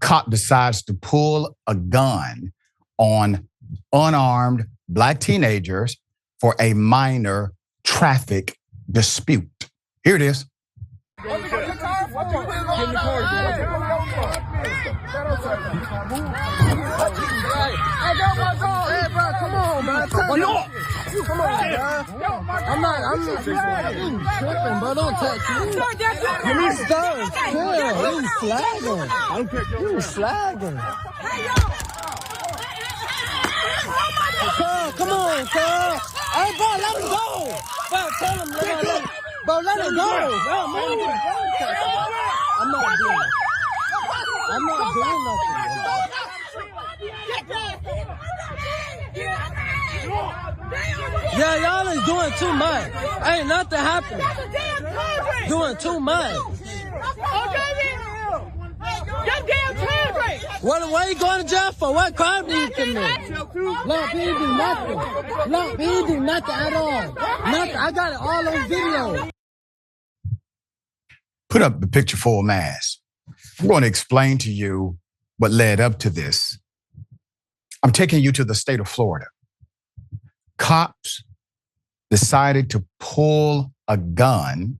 cop decides to pull a gun on unarmed Black teenagers for a minor traffic dispute. Here it is. I'm not tripping, bro. Don't touch me. Give me stuff. Chill. You slagging. You slagging. Come on, sir. Hey, bro, let him go. Bro, tell him, let him. Bro, let it go. Bro, man. I'm not doing it. I'm not doing nothing. Yeah, y'all is doing too much. Ain't nothing happening. Doing too much. What are you going to jail for? What crime did you commit? Look, he didn't do nothing. Look, he didn't do nothing at all. Nothing. I got it all on video. Put up the picture full mass. I'm going to explain to you what led up to this. I'm taking you to the state of Florida. Cops decided to pull a gun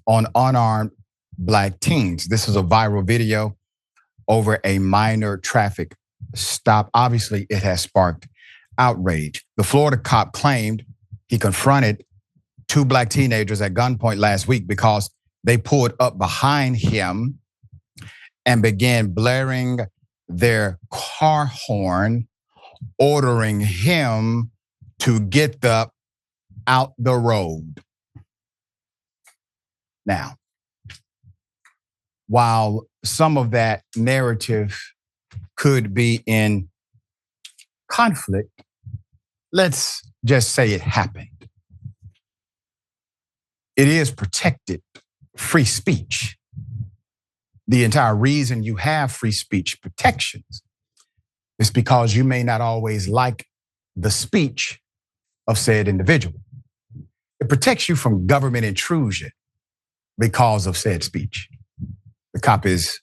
on unarmed Black teens. This is a viral video over a minor traffic stop. Obviously, it has sparked outrage. The Florida cop claimed he confronted two Black teenagers at gunpoint last week because they pulled up behind him and began blaring their car horn, ordering him to get out the road. Now, while some of that narrative could be in conflict, let's just say it happened. It is protected free speech. The entire reason you have free speech protections is because you may not always like the speech of said individual. It protects you from government intrusion because of said speech. The cop is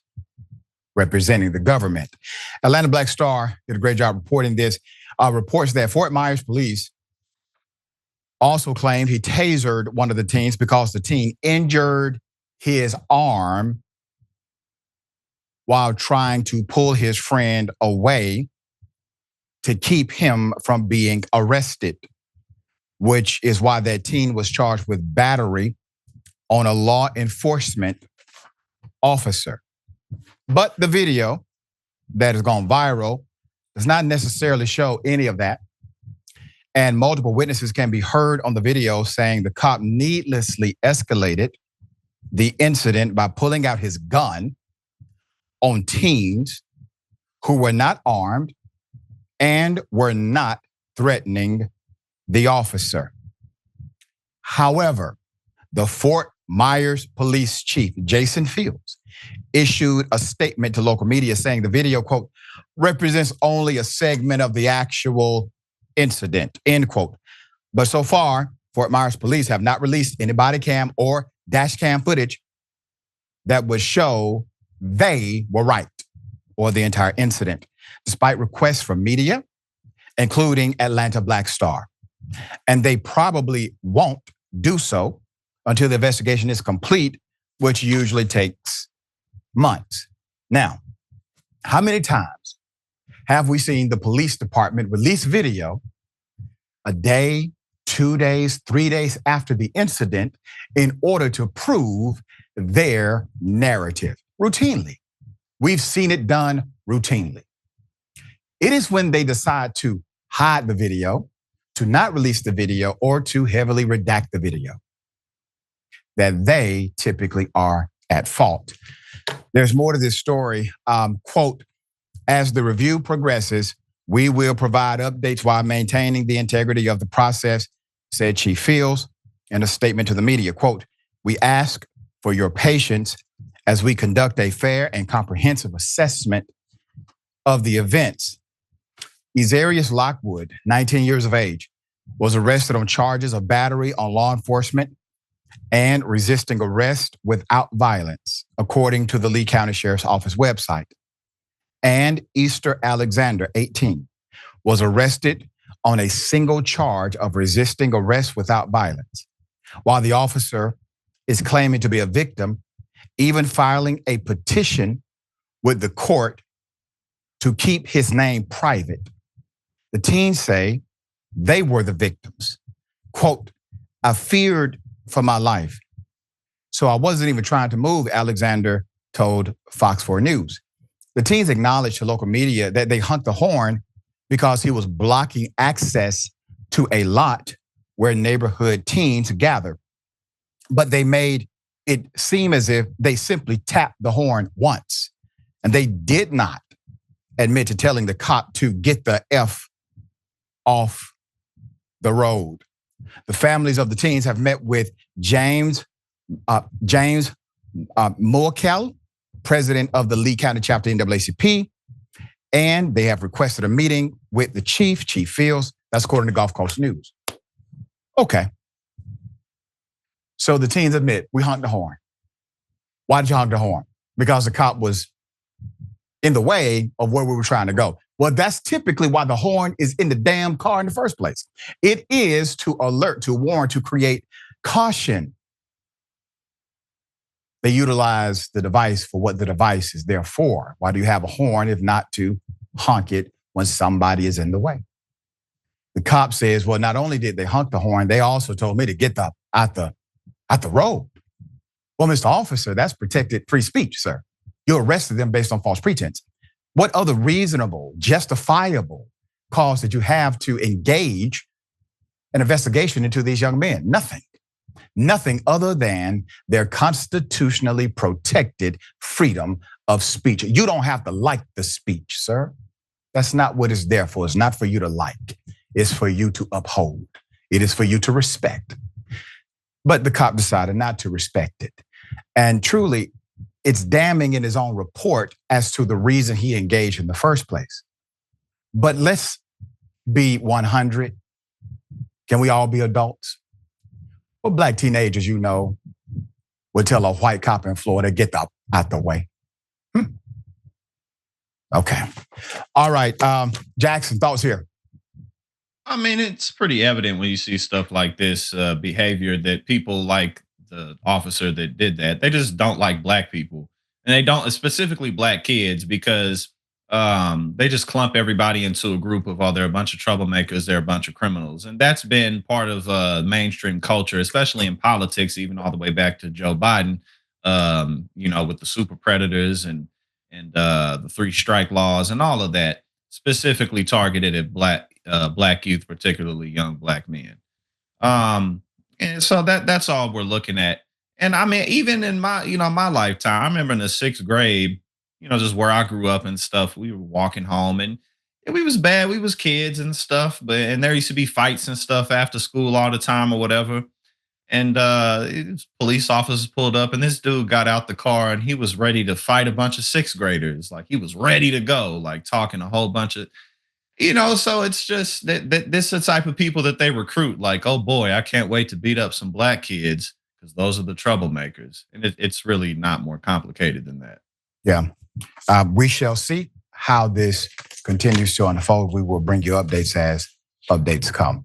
representing the government. Atlanta Black Star did a great job reporting this. Reports that Fort Myers police also claimed he tasered one of the teens because the teen injured his arm while trying to pull his friend away to keep him from being arrested, which is why that teen was charged with battery on a law enforcement officer. But the video that has gone viral does not necessarily show any of that. And multiple witnesses can be heard on the video saying the cop needlessly escalated the incident by pulling out his gun on teens who were not armed and were not threatening the officer. However, the Fort Myers police chief, Jason Fields, issued a statement to local media saying the video, quote, represents only a segment of the actual incident, end quote. But so far, Fort Myers police have not released any body cam or dash cam footage that would show they were right or the entire incident, despite requests from media, including Atlanta Black Star. And they probably won't do so until the investigation is complete, which usually takes months. Now, how many times have we seen the police department release video a day, 2 days, 3 days after the incident in order to prove their narrative? Routinely. We've seen it done routinely. It is when they decide to hide the video, to not release the video, or to heavily redact the video that they typically are at fault. There's more to this story. Quote, as the review progresses, we will provide updates while maintaining the integrity of the process, said Chief Fields in a statement to the media. Quote, we ask for your patience as we conduct a fair and comprehensive assessment of the events. Ezarius Lockwood, 19 years of age, was arrested on charges of battery on law enforcement and resisting arrest without violence, according to the Lee County Sheriff's Office website. and Easter Alexander, 18, was arrested on a single charge of resisting arrest without violence. While the officer is claiming to be a victim, even filing a petition with the court to keep his name private. The teens say they were the victims. Quote, I feared for my life, so I wasn't even trying to move, Alexander told Fox 4 News. The teens acknowledged to local media that they honked the horn because he was blocking access to a lot where neighborhood teens gather. But they made it seem as if they simply tapped the horn once. And they did not admit to telling the cop to get the F off the road. The families of the teens have met with James Moorkel, president of the Lee County chapter NAACP, and they have requested a meeting with the Chief Fields. That's according to Gulf Coast News. Okay. So the teens admit, we honked the horn. Why did you honk the horn? Because the cop was in the way of where we were trying to go. Well, that's typically why the horn is in the damn car in the first place. It is to alert, to warn, to create caution. They utilize the device for what the device is there for. Why do you have a horn if not to honk it when somebody is in the way? The cop says, well, not only did they honk the horn, they also told me to get out the road. Well, Mr. Officer, that's protected free speech, sir. You arrested them based on false pretense. What other reasonable, justifiable cause did you have to engage an investigation into these young men? Nothing. Nothing other than their constitutionally protected freedom of speech. You don't have to like the speech, sir. That's not what it's there for. It's not for you to like. It's for you to uphold. It is for you to respect. But the cop decided not to respect it. And truly, it's damning in his own report as to the reason he engaged in the first place. But let's be 100. Can we all be adults? Well, black teenagers, you know, would tell a white cop in Florida, get out the way. Okay. All right, Jackson, thoughts here? I mean, it's pretty evident when you see stuff like this behavior that people like the officer that did that, they just don't like black people. And they don't, specifically black kids, because they just clump everybody into a group of, oh, they're a bunch of troublemakers, they're a bunch of criminals. And that's been part of mainstream culture, especially in politics, even all the way back to Joe Biden, with the super predators and the 3 strike laws and all of that, specifically targeted at black youth, particularly young black men. And so that's all we're looking at. And I mean, even in my lifetime, I remember in the 6th grade, just where I grew up and stuff, we were walking home and we was bad. We was kids and stuff, and there used to be fights and stuff after school all the time or whatever. And police officers pulled up and this dude got out the car and he was ready to fight a bunch of 6th graders. Like he was ready to go, like talking a whole bunch of, so it's just that this is the type of people that they recruit. Like, oh boy, I can't wait to beat up some black kids because those are the troublemakers. And it's really not more complicated than that. Yeah. We shall see how this continues to unfold. We will bring you updates as updates come.